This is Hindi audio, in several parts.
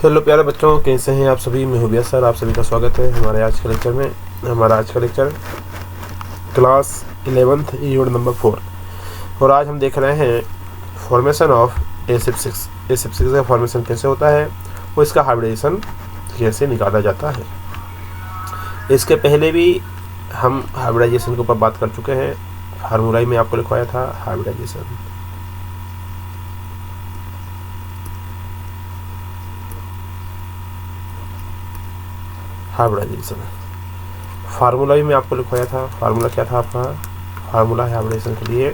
हेलो प्यारे बच्चों, कैसे हैं आप सभी। मैं हुबिया सर, आप सभी का स्वागत है हमारे आज के लेक्चर में। हमारा आज का lecture class 11th unit number 4 और आज हम देख रहे हैं फॉर्मेशन ऑफ एसिड-6। एसिड-6 का फॉर्मेशन कैसे होता है और इसका हाइब्रिडाइजेशन कैसे निकाला जाता है। इसके पहले भी हम हाइब्रिडाइजेशन के ऊपर बात कर चुके हैं। फार्मूला में आपको लिखवाया था हाइब्रिडाइजेशन। फार्मूला भी मैं आपको लिखवाया था। फार्मूला क्या था आपका? फार्मूला है हाइब्रिडाइजेशन के लिए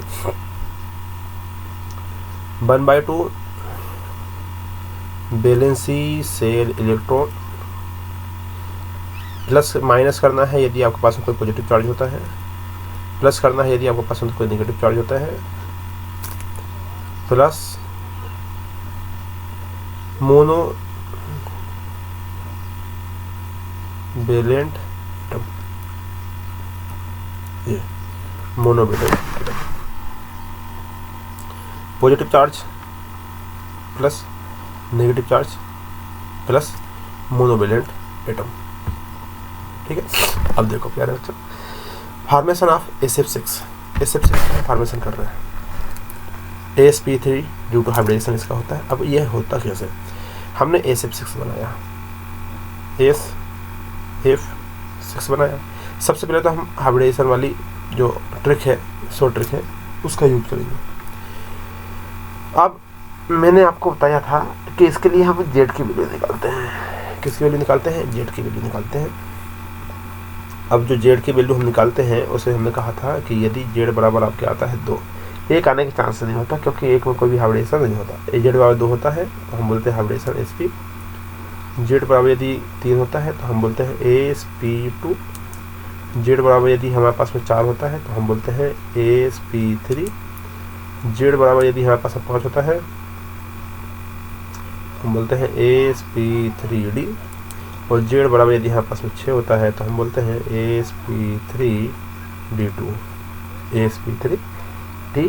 1/2 valency cell electron plus minus करना है यदि आपके पास में कोई पॉजिटिव चार्ज होता है, प्लस करना है यदि आपके पास में कोई नेगेटिव चार्ज होता है, प्लस मोनो वैलेंट ये monovalent positive charge plus negative charge plus monovalent atom. ठीक है, अब देखो प्यारे बच्चों, फॉर्मेशन ऑफ एसिड-6। एसिड-6 फॉर्मेशन कर रहे हैं sp3 ड्यू टू हाइब्रिडेशन इसका होता है। अब यह होता कैसे? हमने एसिड-6 बनाया, F6 बनाया। सबसे पहले तो हम हाइब्रिडेशन वाली जो ट्रिक है, शॉर्ट ट्रिक है, उसका यूज करेंगे। अब मैंने आपको बताया था कि इसके लिए हम जेड की वैल्यू निकालते हैं। किसकी वैल्यू निकालते हैं? जेड की वैल्यू निकालते हैं। अब जो जेड की वैल्यू हम निकालते हैं उसे हमने कहा था कि यदि जेड बराबर आपके आता है 2, एक आने के चांस नहीं होता क्योंकि एक में कोई भी हाइब्रिडेशन नहीं होता। जेड बराबर 2 होता है तो हम बोलते हैं हाइब्रिडेशन sp। जेड बराबर यदि 3 होता है तो हम बोलते हैं sp2। जेड बराबर यदि हमारे पास में 4 होता है तो हम बोलते हैं sp3। जेड बराबर यदि हमारे पास में 5 होता है हम बोलते हैं sp3d। और जेड बराबर यदि हमारे पास में 6 होता है तो हम बोलते हैं sp3d2। sp3d।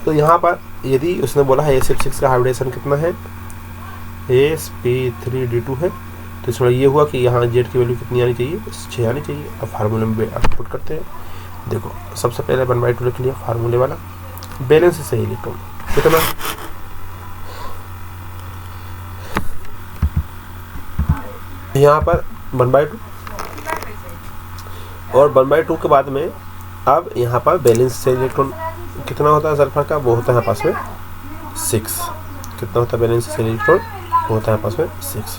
तो यहाँ पर यदि उसने बोला है एसिड-6 का हाइब्रिडेशन कितना है, sp3d2 है, तो इसमें ये हुआ कि यहाँ जेड की वैल्यू कितनी आनी चाहिए? 6 आनी चाहिए। अब फार्मूले में पुट करते हैं। देखो सबसे पहले 1/2 लिख लिया फार्मूले वाला। बैलेंस से ही लिखो कितना, यहाँ पर 1/2 और 1/2 के बाद में अब यहाँ पर बैलेंस से इलेक्ट्रॉन कितना होता है सल्फर का? वो होता है पास में 6। कितना होता है बैलेंस से इलेक्ट्रॉन? वो होता है पास में 6।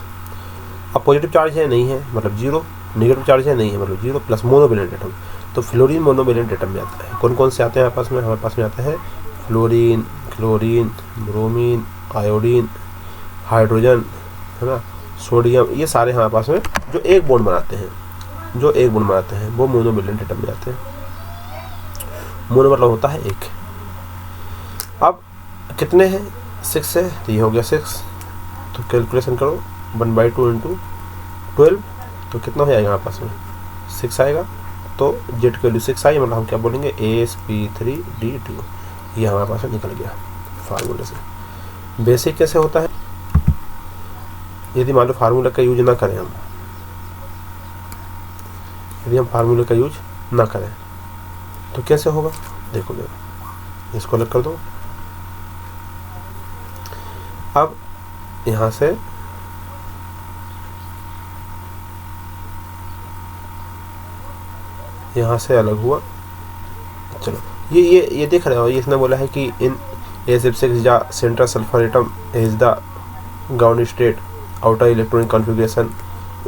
अब पॉजिटिव चार्ज है नहीं है मतलब 0, नेगेटिव चार्ज है नहीं है मतलब 0, प्लस मोनोवैलेंट एटम। तो फ्लोरीन मोनोवैलेंट एटम में आता है। कौन कौन से आते हैं हमारे पास में? हमारे पास में आता है fluorine, chlorine, bromine, iodine, hydrogen, है ना, सोडियम। ये सारे हमारे पास में जो एक बॉन्ड बनाते हैं, वो मोनोवैलेंट एटम में आते हैं। मोनो मतलब होता है एक। अब कितने हैं? 6 है तो ये हो गया 6। तो कैलकुलेशन करो 1/2 इंटू 12 तो कितना हो जाएगा हमारे पास में? 6 आएगा। तो जेड की वैल्यू 6 आई, मतलब हम क्या बोलेंगे sp3d2। ये हमारे पास में निकल गया फार्मूले से। बेसिक कैसे होता है? यदि मान लो फार्मूला का यूज ना करें हम, यदि हम फार्मूले का यूज ना करें तो कैसे होगा? देखो इसको अलग कर दो। अब यहाँ से अलग हुआ। चलो ये देख रहे हो, ये इसने बोला है कि इन एसिड-6 the central sulphur atom is the ground state outer electronic configuration.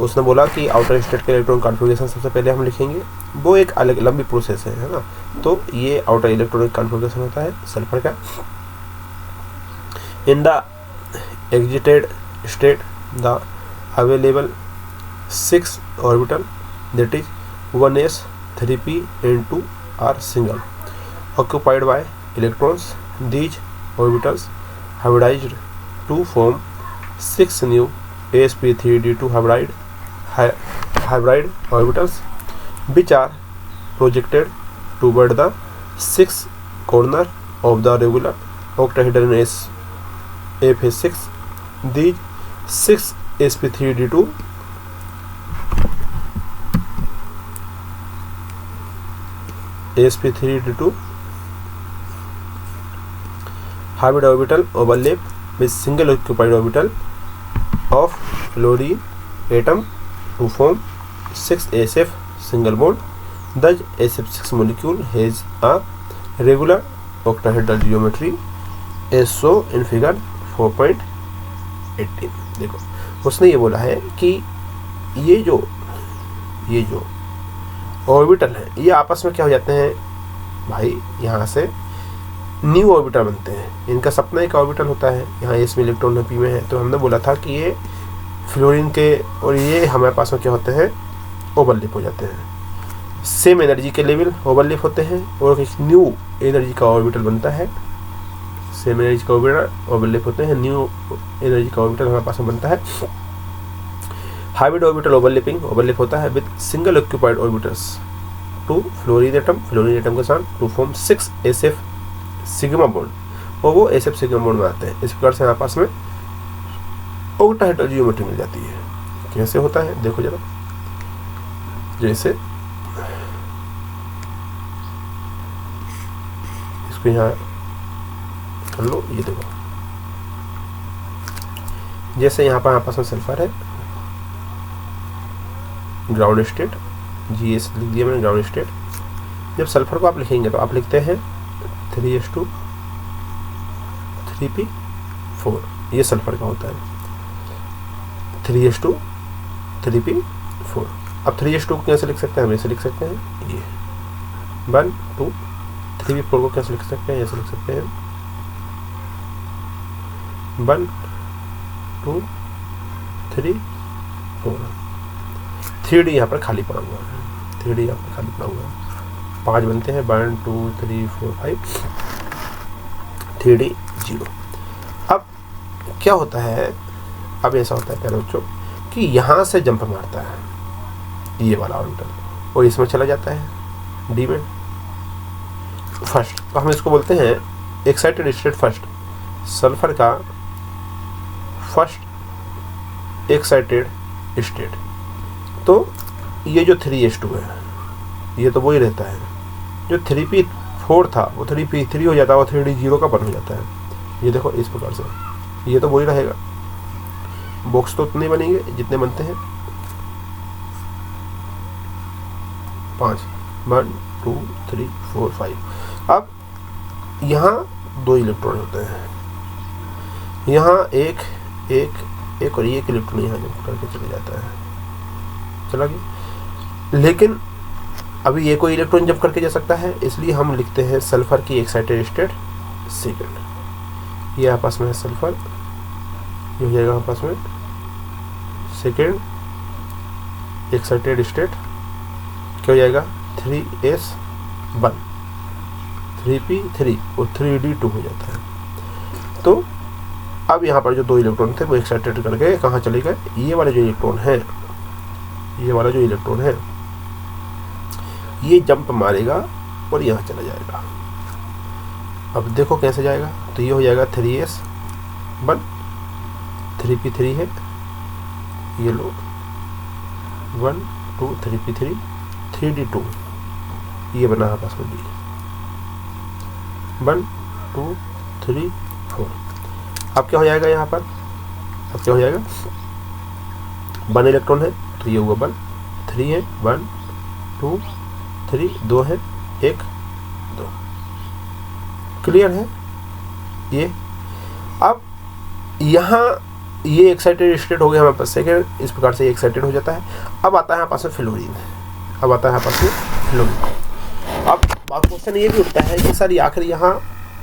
उसने बोला कि आउटर स्टेट का इलेक्ट्रॉनिक कॉन्फ़िगरेशन सबसे पहले हम लिखेंगे, वो एक अलग लंबी प्रोसेस है ना। तो ये आउटर इलेक्ट्रॉनिक कॉन्फ़िगरेशन होता है सल्फर का। In the exerted state the available 6 orbital that is 1s 3p and 2 are single occupied by electrons. These orbitals hybridized to form 6 new sp3d2 hybrid orbitals which are projected toward the 6th corner of the regular octahedron F6. These 6sp3d2 sp3d2 hybrid orbital overlap with single occupied orbital of fluorine atom to form 6sf single bond. Thus SF6 molecule has a regular octahedral geometry as shown in figure 4.18. देखो उसने ये बोला है कि ये जो ऑर्बिटल है ये आपस में क्या हो जाते हैं भाई, यहाँ से न्यू ऑर्बिटल बनते हैं। इनका सपना एक ऑर्बिटल होता है, यहाँ एस में इलेक्ट्रॉन है, पी में है। तो हमने बोला था कि ये फ्लोरीन के और ये हमारे पास में क्या होते हैं, ओवरलैप हो जाते हैं। सेम एनर्जी के लेवल ओवरलैप होते हैं और एक न्यू एनर्जी का ऑर्बिटल बनता है। सेम एनर्जी का ऑर्बिटल ओवरलैप होते हैं, न्यू एनर्जी का ऑर्बिटल हमारे पास में बनता है। हाइब्रिड ऑर्बिटल ओवरलैप होता है with single occupied orbitals two fluorine atom के साथ to form 6sf sigma bond और वो sf सिग्मा बॉन्ड बनाते हैं। इस प्रकार से हमारे पास में ऑक्टाहेड्रल जियोमेट्री मिल जाती है। कैसे होता है देखो जरा, जैसे इसको यहाँ कर लो, ये देखो जैसे यहाँ पर हमारे पास में सल्फर है, ग्राउंड स्टेट GS लिख दिया मैंने, ग्राउंड स्टेट। जब सल्फर को आप लिखेंगे तो आप लिखते हैं 3s2 3p4, ये सल्फर का होता है 3s2 3p4। अब 3s2 को कैसे लिख सकते हैं, हम ऐसे लिख सकते हैं, ये 1 2 3p4 को कैसे लिख सकते हैं, ऐसे लिख सकते हैं 1 2 3 4। 3D यहाँ पर खाली पड़ा हुआ है, 3D यहाँ पर खाली पड़ा हुआ है। 5 बनते हैं, 1 2 3 4 5, 3D 0। अब क्या होता है, अब ऐसा होता है प्यारे बच्चों कि यहाँ से जंप मारता है ये वाला ऑर्बिटल और इसमें चला जाता है डी में फर्स्ट। तो हम इसको बोलते हैं एक्साइटेड स्टेट फर्स्ट, सल्फर का फर्स्ट एक्साइटेड स्टेट। तो ये जो 3s2 है ये तो वही रहता है, जो 3p4 था वो 3p3 हो जाता है और 3d 0 का 1 हो जाता है। ये देखो इस प्रकार से ये तो वही रहेगा, बॉक्स तो उतने बनेंगे जितने बनते हैं 5 1 2 3 4 5। अब यहाँ 2 इलेक्ट्रॉन होते हैं, यहाँ एक और एक इलेक्ट्रॉन यहाँ जंप करके चले जाता है, चला गया। लेकिन अभी ये कोई इलेक्ट्रॉन जंप करके जा सकता है, इसलिए हम लिखते हैं सल्फर की एक्साइटेड स्टेट सेकेंड। ये आपस में है सल्फर, ये हो जाएगा आपस में सेकेंड एक्साइटेड स्टेट, क्या हो जाएगा 3s1 3p3 और 3d2 हो जाता है। तो अब यहाँ पर जो 2 इलेक्ट्रॉन थे वो एक्साइटेड करके कहाँ चले गए, ये वाला जो इलेक्ट्रॉन है, ये वाला जो इलेक्ट्रॉन है ये जंप मारेगा और यहाँ चला जाएगा। अब देखो कैसे जाएगा, तो ये हो जाएगा 3s1 3p3 है, ये लो 1 2 3p3 3d2, ये बना आपस में डी 1 2 3 4। अब क्या हो जाएगा यहाँ पर, अब क्या हो जाएगा 1 इलेक्ट्रॉन है तो ये हुआ 1 3 है 1 2 3 2 है 1 2। क्लियर है ये। अब यहाँ ये एक्साइटेड स्टेट हो गया हमारे पास सेकेंड, इस प्रकार से एक्साइटेड हो जाता है। अब आता है हमारे पास में फ्लोरीन, अब आता है हमारे पास में फ्लोरीन। अब क्वेश्चन ये भी उठता है कि सर आखिर यहाँ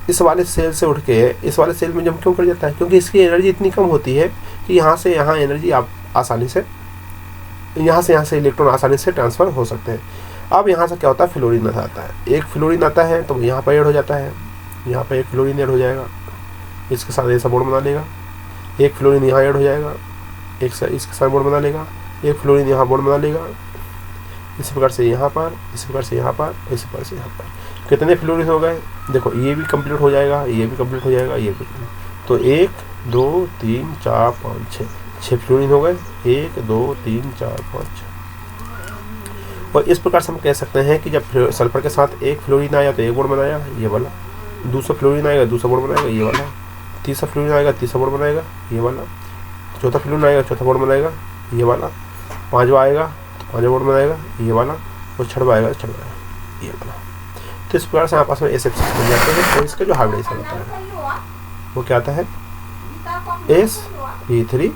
इस वाले सेल से उठ के इस वाले सेल में जंप क्यों कर जाता है, क्योंकि इसकी एनर्जी इतनी कम होती है कि यहाँ से यहाँ एनर्जी आप आसानी से यहाँ से इलेक्ट्रॉन आसानी से ट्रांसफ़र हो सकते हैं। अब यहाँ से क्या होता है, फ्लोरीन आता है, एक फ्लोरीन आता है तो यहाँ पर ऐड हो जाता है, यहाँ पर एक फ्लोरीन ऐड हो जाएगा, इसके साथ ऐसा बॉन्ड बना लेगा, एक फ्लोरीन यहाँ ऐड हो जाएगा, एक इसके साथ बॉन्ड बना लेगा, एक फ्लोरीन यहाँ बॉन्ड बना लेगा, इस प्रकार से यहाँ पर, इस प्रकार से यहाँ पर, इस प्रकार से यहाँ पर। कितने फ्लोरीन हो गए देखो, ये भी कंप्लीट हो जाएगा, ये भी कंप्लीट हो जाएगा, ये भी। तो 1 2 3 4 5 6 6 फ्लोरीन हो गए, 1 2 3 4 5 6। और इस प्रकार से हम कह सकते हैं कि जब सल्फर के साथ एक फ्लोरीन आया तो एक बॉन्ड बनाया ये वाला, दूसरा फ्लोरीन आएगा दूसरा बॉन्ड बनाएगा ये वाला, तीसरा फ्लोरीन आएगा तीसरा बॉन्ड बनाएगा ये वाला, चौथा फ्लोरीन आएगा चौथा बॉन्ड बनाएगा ये वाला, पांचवा आएगा तो पांचवा बॉन्ड बनाएगा ये वाला, और छठवा आएगा तो छठवा ये वाला। तो इस प्रकार से आपस में एस बन जाते हैं। और इसका जो हाइब्रिडाइजेशन होता है वो क्या आता है, sp3d2।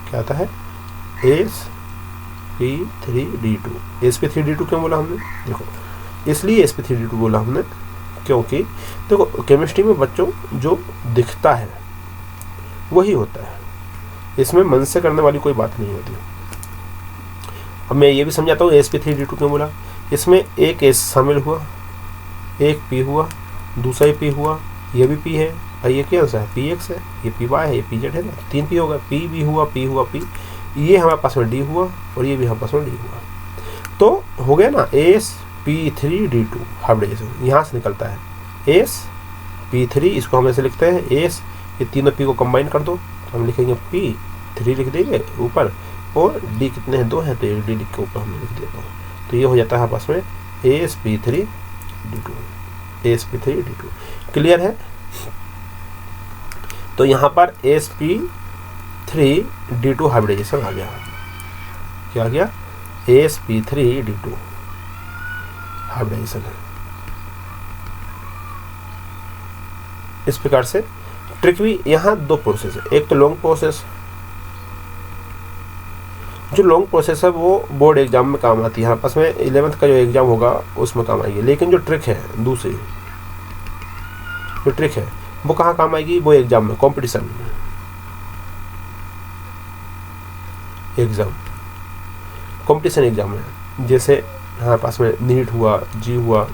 क्या आता है, sp3d2। sp3d2 क्यों बोला हमने, देखो इसलिए sp3d2 बोला हमने क्योंकि देखो केमिस्ट्री में बच्चों जो दिखता है वही होता है, इसमें मन से करने वाली कोई बात नहीं होती। अब मैं ये भी समझाता हूँ sp3d2 क्यों बोला। इसमें एक s शामिल हुआ, एक p हुआ, दूसरा p हुआ, ये भी p है, और ये क्या है px है, ये py है, ये pz है ना, 3 p होगा, p भी हुआ, p हुआ, p, ये हमारे पास में d हुआ और ये भी हमारे पास में d हुआ। तो हो गया ना sp3d2 हाइब्रिडाइजेशन, यहाँ से निकलता है sp3, इसको हम ऐसे लिखते हैं s, ये तीनों p को कंबाइन कर दो तो हम लिखेंगे p3 लिख देंगे ऊपर, और d कितने हैं 2 हैं तो एक d लिख के ऊपर हमने लिख दिया। तो ये हो जाता है आपस में sp3d2। क्लियर है। तो यहाँ पर sp3d2 हाइब्रिडाइजेशन आ गया। क्या आ गया, sp3d2 हाइब्रिडाइजेशन है। इस प्रकार से ट्रिक भी यहाँ 2 प्रोसेस है, एक तो लॉन्ग प्रोसेस, जो लॉन्ग प्रोसेस है वो बोर्ड एग्जाम में काम आती है, आपस में 11th का जो एग्जाम होगा उसमें काम आएगी। लेकिन जो ट्रिक है दूसरी, जो ट्रिक है वो कहाँ काम आएगी, वो एग्जाम में, कंपटीशन एग्जाम, कंपटीशन एग्जाम में, जैसे हमारे पास में नीट हुआ, जी हुआ,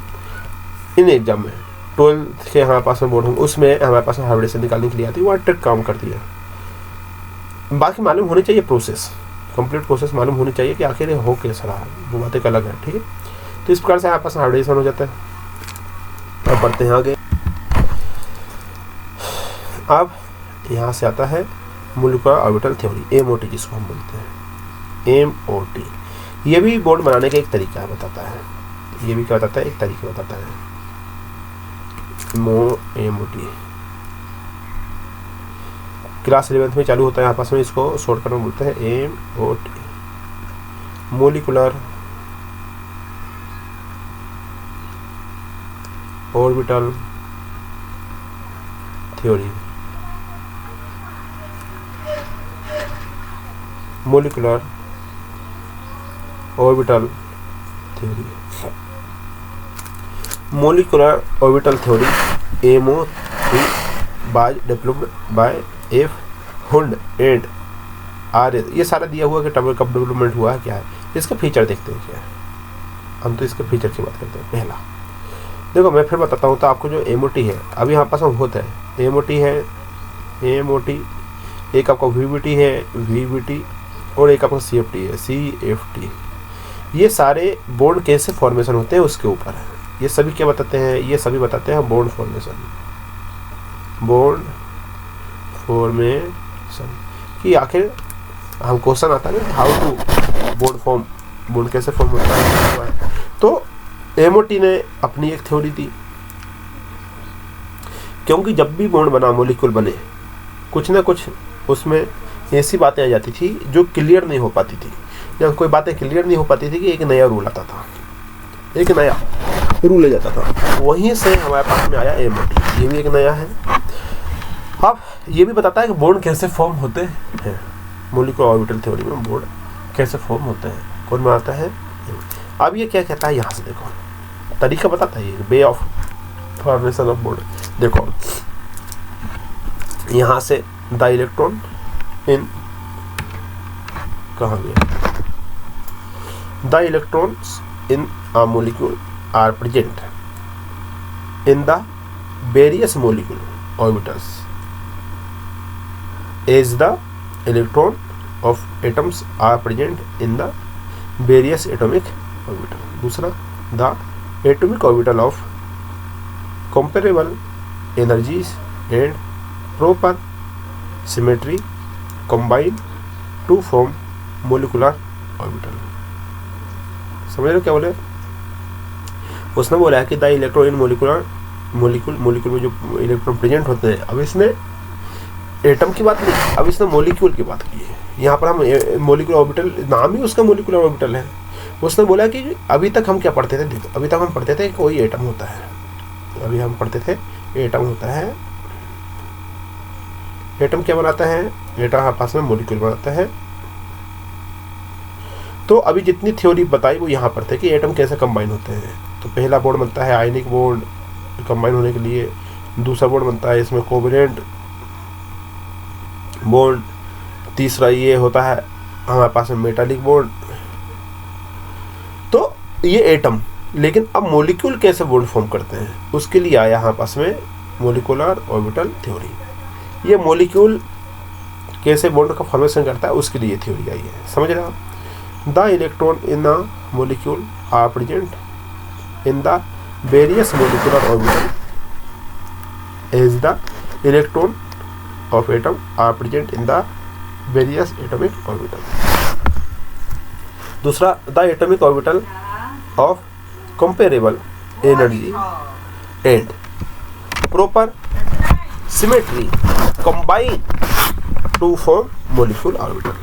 इन एग्जाम में 12th के हमारे पास में बोर्ड होंगे, उसमें हमारे पास में हाइब्रिडाइजेशन निकालने के लिए आती है, वहाँ ट्रिक काम करती है। बाकी मालूम होनी चाहिए प्रोसेस, कंप्लीट प्रोसेस मालूम होनी चाहिए कि आखिर हो कैसा रहा, वो बातें अलग है। ठीक है, तो इस प्रकार से हमारे पास हाइब्रिडाइजेशन हो जाता है। अब बढ़ते हैं आगे। अब यहाँ से आता है मॉलिक्यूलर ऑर्बिटल थ्योरी, MOT जिसको हम बोलते हैं, MOT। ये भी बोर्ड बनाने का एक तरीका बताता है, ये भी क्या बताता है, एक तरीका बताता है, MOT। क्लास 11th में चालू होता है आपस में, इसको शॉर्टकट में बोलते हैं MOT, molecular orbital theory, molecular orbital theory, molecular orbital theory MOT by developed by F. Hund and RS। ये सारा दिया हुआ कि कब डेवलपमेंट हुआ है, क्या है इसका फीचर, देखते हैं क्या है। हम तो इसके फीचर की बात करते हैं। पहला देखो मैं फिर बताता हूँ, तो आपको जो MOT है अभी यहाँ पास में होता है, MOT है, MOT, एक आपका VBT है, VBT, और एक आपका CFT है, CFT। ये सारे बॉन्ड कैसे फॉर्मेशन होते हैं उसके ऊपर है। ये सभी क्या बताते हैं, ये सभी बताते हैं बॉन्ड फॉर्मेशन, बॉन्ड फॉर्मेशन कि आखिर हम क्वेश्चन आता है ना, how to bond form, bond कैसे फॉर्म होता है। तो MOT ने अपनी एक थ्योरी दी, क्योंकि जब भी बॉन्ड बना, मॉलिक्यूल बने, कुछ ना कुछ उसमें ऐसी बातें आ जाती थी जो क्लियर नहीं हो पाती थी। जब कोई बातें क्लियर नहीं हो पाती थी कि एक नया रूल आता था, एक नया रूल ले जाता था, वहीं से हमारे पास में आया MOT। ये भी एक नया है। अब ये भी बताता है कि बॉन्ड कैसे फॉर्म होते हैं, मॉलिक्यूलर ऑर्बिटल थ्योरी में बॉन्ड कैसे फॉर्म होते हैं, कौन बनाता है। अब ये क्या कहता है, यहाँ से देखो तरीका बताता है, ये way of formation of bond. देखो यहाँ से द इलेक्ट्रॉन इन, कहाँ गया, the electrons in a molecule are present in the various molecule orbitals as the electron of atoms are present in the various atomic orbital. दूसरा, the atomic orbital of comparable energies and proper symmetry combine to form molecular orbital. समझ रहे हो क्या बोले? उसने बोला है कि द इलेक्ट्रॉन इन मोलिक्यूल में जो इलेक्ट्रॉन प्रेजेंट होते हैं। अब इसने एटम की बात नहीं, अब इसने मोलिक्यूल की बात की है। यहाँ पर हम मोलिकुलर ऑर्बिटल, नाम ही उसका मोलिकुलर ऑर्बिटल है। उसने बोला कि अभी तक हम क्या पढ़ते थे, देखो अभी तक हम पढ़ते थे कोई एटम होता है, अभी हम पढ़ते थे एटम होता है। एटम क्या बनाता है? एटम आपस में मोलिक्यूल बनाता है। तो अभी जितनी थ्योरी बताई वो यहाँ पर थे कि एटम कैसे कंबाइन होते हैं। तो पहला बॉन्ड बनता है आयनिक बॉन्ड कंबाइन होने के लिए, दूसरा बॉन्ड बनता है इसमें कोवेलेंट बॉन्ड, तीसरा ये होता है हमारे पास में मेटालिक बॉन्ड। तो ये एटम, लेकिन अब मॉलिक्यूल कैसे बॉन्ड फॉर्म करते हैं उसके लिए आया यहाँ पास में मोलिकुलर ऑर्बिटल थ्योरी। ये मॉलिक्यूल कैसे बॉन्ड का फॉर्मेशन करता है उसके लिए थ्योरी आई है। समझ रहे हो? The electron in the molecule are present in the various molecular orbital as the electron of atom are present in the various atomic orbital. दूसरा, the atomic orbital of comparable energy and proper symmetry combine to form molecule orbital.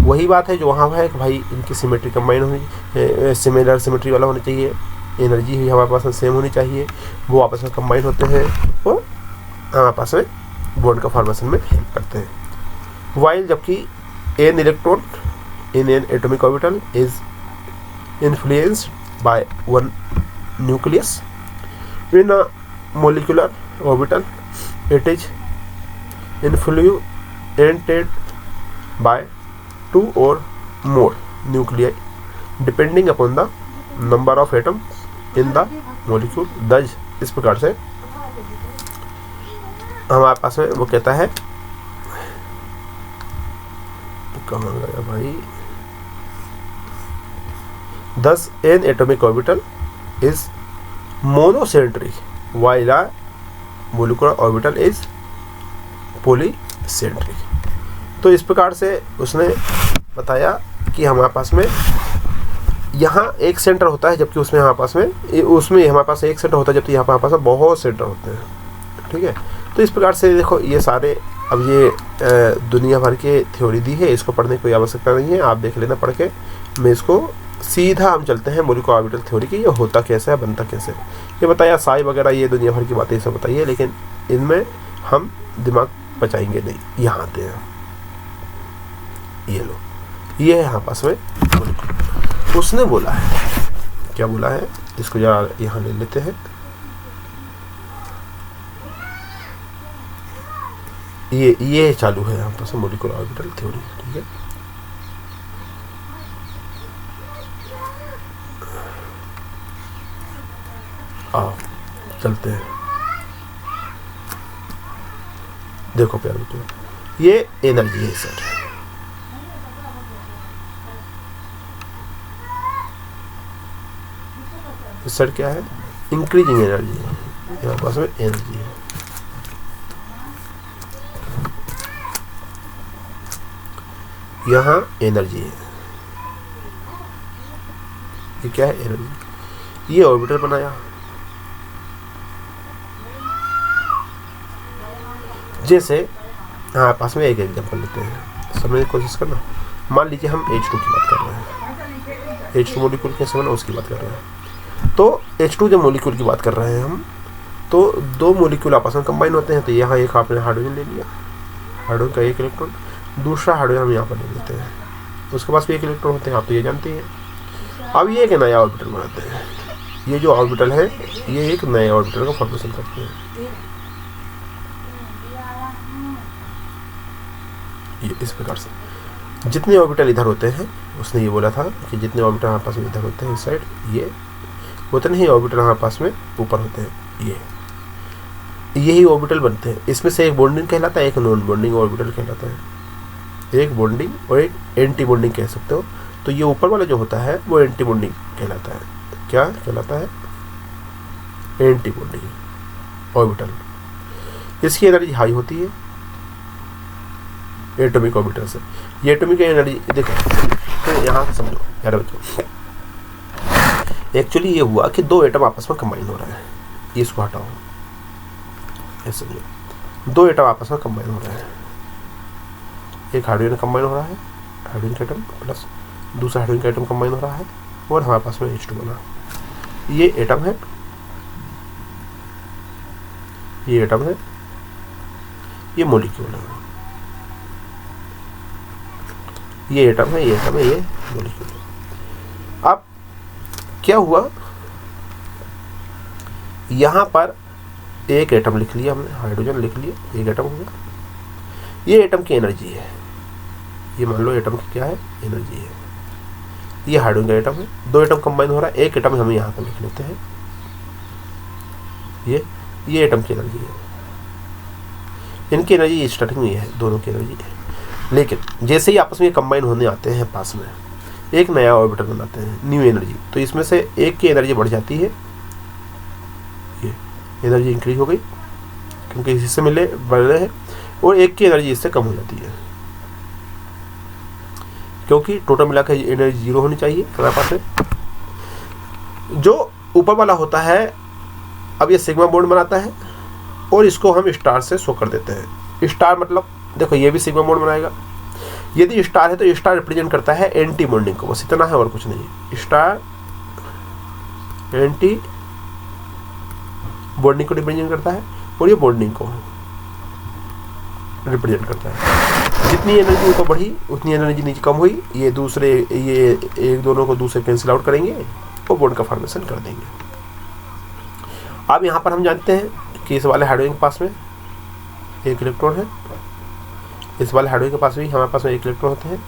वही बात है जो वहाँ है कि भाई इनकी सिमेट्री कंबाइन होनी, सिमिलर सिमेट्री वाला होना चाहिए, एनर्जी भी हमारे पास में सेम होनी चाहिए, वो आपस में कंबाइन होते हैं और हमारे पास में बॉन्ड का फॉर्मेशन में हेल्प करते हैं। वाइल जबकि an electron in an atomic orbital is influenced by one nucleus, in a molecular orbital it is influenced by 2 or more nuclei depending upon the number of atoms in the molecule। thus इस प्रकार से हमारे पास में वो कहता है, कहाँ गया भाई, thus an atomic orbital is monocentric while a molecular orbital is polycentric। तो इस प्रकार से उसने बताया कि हमारे पास में यहाँ एक सेंटर होता है जबकि उसमें हमारे पास एक सेंटर होता है जबकि यहाँ पर हमारे पास में बहुत सेंटर होते हैं। ठीक है, तो इस प्रकार से देखो ये सारे, अब ये दुनिया भर के थ्योरी दी है, इसको पढ़ने की कोई आवश्यकता नहीं है, आप देख लेना पढ़ के। मैं इसको सीधा हम चलते हैं मोलिकुलर ऑर्बिटल थ्योरी की, ये होता कैसे है, बनता कैसे। ये बताया साई वगैरह, ये दुनिया भर की बातें सब बताइए, लेकिन इनमें हम दिमाग बचाएंगे नहीं। यहाँ आते हैं, ये लो, ये है हमारे पास में मोलिक्यूल। उसने बोला है, क्या बोला है, इसको जरा यहाँ ले लेते हैं। ये चालू है हमारे पास मोलिकुलर ऑर्बिटल थ्योरी। ठीक है, आओ चलते हैं। देखो प्यार बेटो, ये एनर्जी है सर, सर क्या है, इंक्रीजिंग एनर्जी है, यहाँ पास में एनर्जी है। यहाँ एनर्जी है, ये क्या है, एनर्जी। ये ऑर्बिटल बनाया, जैसे हमारे पास में एक एग्जांपल लेते हैं, समझने की कोशिश करना। मान लीजिए हम H2 की बात कर रहे हैं, H2 मॉलिक्यूल कैसे बना उसकी बात कर रहे हैं। तो H2 जब मॉलिक्यूल की बात कर रहे हैं हम, तो दो मॉलिक्यूल आपस में कंबाइन होते हैं। तो यहाँ एक आपने हाइड्रोजन ले लिया, हाइड्रोजन का एक इलेक्ट्रॉन, दूसरा हाइड्रोजन हम यहाँ पर ले लेते हैं, उसके पास भी एक इलेक्ट्रॉन होते हैं, आप तो ये जानते हैं। अब ये एक नया ऑर्बिटल बनाते हैं, ये जो ऑर्बिटल है ये एक नए ऑर्बिटल का फॉर्मेशन करते हैं। ये इस प्रकार से जितने ऑर्बिटल इधर होते हैं, उसने ये बोला था कि जितने ऑर्बिटल हमारे पास में इधर होते हैं इस साइड, ये उतने ही ऑर्बिटल हमारे पास में ऊपर होते हैं। यही ऑर्बिटल बनते हैं। इसमें से एक बॉन्डिंग कहलाता है, एक नॉन बॉन्डिंग ऑर्बिटल कहलाता है। एक बॉन्डिंग और एक एंटी बॉन्डिंग कह सकते हो। तो ये ऊपर वाला जो होता है वो एंटी बॉन्डिंग कहलाता है। क्या कहलाता है? Anti bonding orbital. इसकी एनर्जी हाई होती है, एटॉमिक ऑर्बिटल से। ये एटॉमिक एनर्जी देखो, तो यहाँ से समझो यार बच्चों, एक्चुअली ये हुआ कि दो एटम आपस में कंबाइन हो रहा है, इसको हटाओ, ये समझो, दो एटम आपस में कंबाइन हो रहा है, एक हाइड्रोजन कंबाइन हो रहा है, हाइड्रोजन का एटम प्लस दूसरा हाइड्रोजन का एटम कंबाइन हो रहा है, और हमारे पास में H2 बना। ये एटम है, ये एटम है, ये मॉलिक्यूल है, ये एटम है, ये एटम है, ये मॉलिक्यूल है। अब क्या हुआ, यहां पर एक एटम लिख लिया हमने, हाइड्रोजन लिख लिया, एक एटम हो गया। ये एटम की एनर्जी है, ये मान लो एटम की क्या है, एनर्जी है। ये हाइड्रोजन का एटम है, दो एटम कंबाइन हो रहा है, एक एटम हम यहाँ पर लिख लेते हैं, ये एटम की एनर्जी है। इनकी एनर्जी स्टार्टिंग में है, दोनों की एनर्जी है, लेकिन जैसे ही आपस में कंबाइन होने आते हैं पास में, एक नया ऑर्बिटल बनाते हैं, न्यू एनर्जी, तो इसमें से एक की एनर्जी बढ़ जाती है, ये एनर्जी इंक्रीज हो गई क्योंकि इससे मिले बढ़ रहे हैं, और एक की एनर्जी इससे कम हो जाती है, क्योंकि टोटल मिलाकर एनर्जी 0 होनी चाहिए हमारे पास है। जो ऊपर वाला होता है, अब ये सिग्मा बॉन्ड बनाता है और इसको हम स्टार से शो कर देते हैं। स्टार मतलब देखो, ये भी सिग्मा बॉन्ड बनाएगा। यदि स्टार है तो स्टार रिप्रेजेंट करता है एंटी बॉन्डिंग को, बस इतना है और कुछ नहीं। स्टार एंटी बॉन्डिंग को रिप्रेजेंट करता है और ये बॉन्डिंग को रिप्रेजेंट करता है। जितनी एनर्जी ऊपर बढ़ी उतनी एनर्जी नीचे कम हुई, ये दूसरे, ये एक दोनों को दूसरे कैंसिल आउट करेंगे और बॉन्ड का फॉर्मेशन कर देंगे। अब यहाँ पर हम जानते हैं कि इस वाले हाइड्रोजन के पास में एक इलेक्ट्रॉन है, इस वाले हाइड्रोजन के पास भी हमारे पास में एक इलेक्ट्रॉन होते हैं,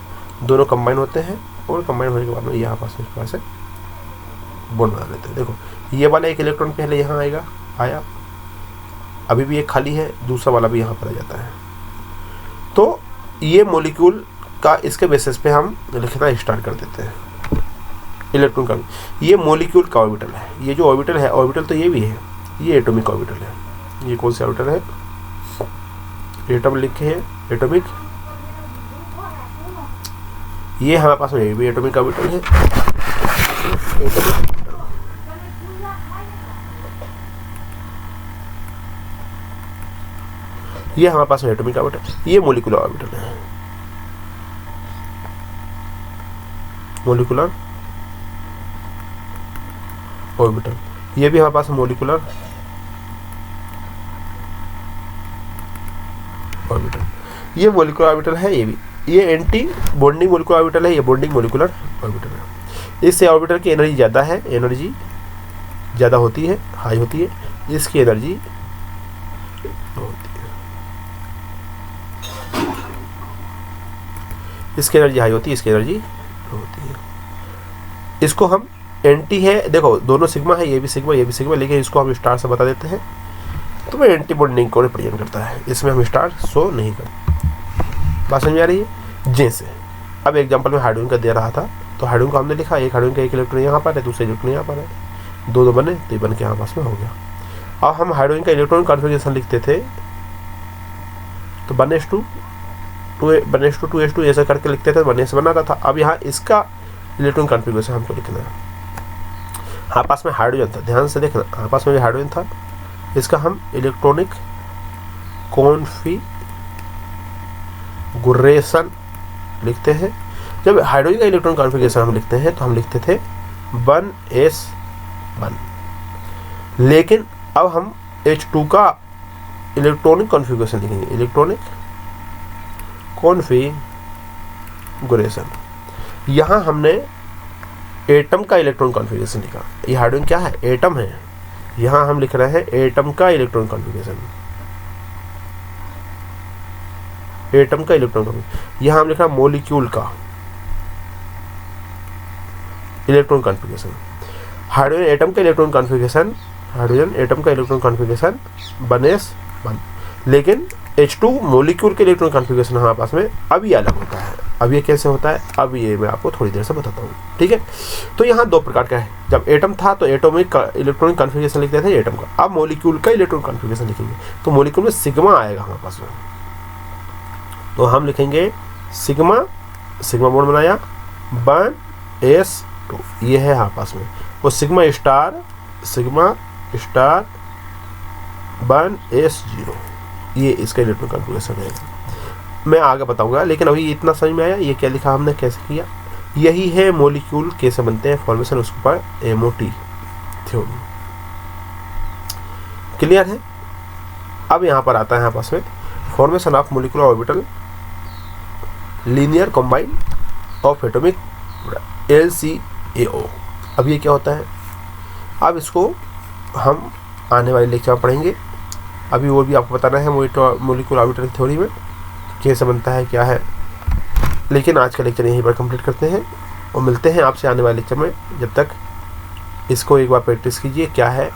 दोनों कंबाइन होते हैं और कंबाइन होने के बाद में यहाँ पास में इस पास से बॉन्ड बना लेते हैं। देखो ये वाला एक इलेक्ट्रॉन पहले यहाँ आएगा, आया, अभी भी एक खाली है, दूसरा वाला भी यहाँ पर आ जाता है। तो ये मॉलिक्यूल का इसके बेसिस पे हम लिखना स्टार्ट कर देते हैं इलेक्ट्रॉन का। ये मॉलिक्यूल का ऑर्बिटल है, ये जो ऑर्बिटल है, ऑर्बिटल तो ये भी है, ये एटॉमिक ऑर्बिटल है। ये कौन सा ऑर्बिटल है, एटम लिखे हैं, एटॉमिक। ये हमारे पास में ये भी एटॉमिक ऑर्बिटल है, ये हमारे पास में एटॉमिक ऑर्बिटल। ये मॉलिक्यूलर ऑर्बिटल है, मॉलिक्यूलर ऑर्बिटल। ये भी हमारे पास मॉलिक्यूलर ऑर्बिटल, ये मॉलिक्यूलर ऑर्बिटल है। ये भी, ये एंटी बॉन्डिंग मॉलिक्यूलर ऑर्बिटल है, ये बॉन्डिंग मॉलिक्यूलर ऑर्बिटल है। इससे ऑर्बिटल की एनर्जी ज़्यादा है, एनर्जी ज़्यादा होती है, हाई होती है, इसकी एनर्जी होती है, इसकी एनर्जी हाई होती है, इसकी एनर्जी होती है। इसको हम एंटी है, देखो दोनों सिग्मा है, ये भी सिग्मा, ये भी सिग्मा, लेकिन इसको हम स्टार से बता देते हैं, तो वो एंटी बॉन्डिंग को रिप्रेजेंट करता है, इसमें हम स्टार शो नहीं करते। बात समझ में आ रही है। जैसे अब एग्जांपल में हाइड्रोजन का दे रहा था, तो हाइड्रोजन को हमने लिखा, एक हाइड्रोजन का एक इलेक्ट्रॉन यहाँ पर है, दूसरा इलेक्ट्रॉन यहाँ पर है, दो बने, तो ये बन के यहाँ पास में हो गया। अब हम हाइड्रोजन का इलेक्ट्रॉन कॉन्फ़िगरेशन लिखते थे, तो 1s2 2s2 2s2 ऐसा करके लिखते थे, 1s बनाता था। अब यहाँ इसका इलेक्ट्रॉन कॉन्फ़िगरेशन हमको लिखना है। हमारे पास में हाइड्रोजन था, ध्यान से देखना, हमारे पास में जो हाइड्रोजन था, इसका हम इलेक्ट्रॉनिक कॉन्फ़िगरेशन लिखते हैं। जब हाइड्रोजन का इलेक्ट्रॉन कॉन्फ़िगरेशन हम लिखते हैं, तो हम लिखते थे 1s1, लेकिन अब हम H2 का इलेक्ट्रॉनिक कॉन्फ़िगरेशन लिखेंगे, इलेक्ट्रॉनिक कॉन्फ़िगरेशन। यहाँ हमने एटम का इलेक्ट्रॉन कॉन्फ़िगरेशन लिखा। ये हाइड्रोजन क्या है, एटम है, यहाँ हम लिख रहे हैं एटम का इलेक्ट्रॉन कॉन्फ़िगरेशन, एटम का इलेक्ट्रॉन कॉन्फ़िगरेशन। यहाँ हम लिख रहे हैं मॉलिक्यूल का इलेक्ट्रॉन कॉन्फ़िगरेशन। हाइड्रोजन एटम का इलेक्ट्रॉन कॉन्फ़िगरेशन, हाइड्रोजन एटम का इलेक्ट्रॉन कॉन्फ़िगरेशन 1s1, लेकिन H2 मॉलिक्यूल के इलेक्ट्रॉन कॉन्फ़िगरेशन हमारे पास में अब ये अलग होता है। अब ये कैसे होता है, अब ये मैं आपको थोड़ी देर से बताता हूँ, ठीक है। तो यहाँ दो प्रकार का है, जब एटम था तो एटॉमिक इलेक्ट्रॉनिक कॉन्फ़िगरेशन लिखते थे एटम का, अब मॉलिक्यूल का इलेक्ट्रॉन कॉन्फ़िगरेशन लिखेंगे, तो मॉलिक्यूल में सिग्मा आएगा हमारे पास में, तो हम लिखेंगे सिग्मा, सिग्मा बॉन्ड बनाया, बन S2, ये है आपस में, और सिग्मा स्टार बन S0, ये इसका इलेक्ट्रॉन कॉन्फ़िगरेशन है। मैं आगे बताऊंगा, लेकिन अभी इतना समझ में आया ये क्या लिखा हमने, कैसे किया। यही है मॉलिक्यूल कैसे बनते हैं, फॉर्मेशन, उसके ऊपर MOT थ्योरी। क्लियर है। अब यहाँ पर आता है आपस में formation of molecular orbital linear combine of atomic LCAO। अब ये क्या होता है, अब इसको हम आने वाले लेक्चर में पढ़ेंगे। अभी वो भी आपको बताना है मॉलिक्यूलर ऑर्बिटल थ्योरी में कैसे बनता है, क्या है। लेकिन आज का लेक्चर यहीं पर कंप्लीट करते हैं और मिलते हैं आपसे आने वाले लेक्चर में। जब तक इसको एक बार प्रैक्टिस कीजिए क्या है,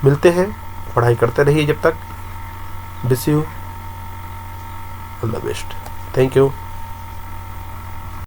मिलते हैं, पढ़ाई करते रहिए जब तक। Wish you all the best. Thank you.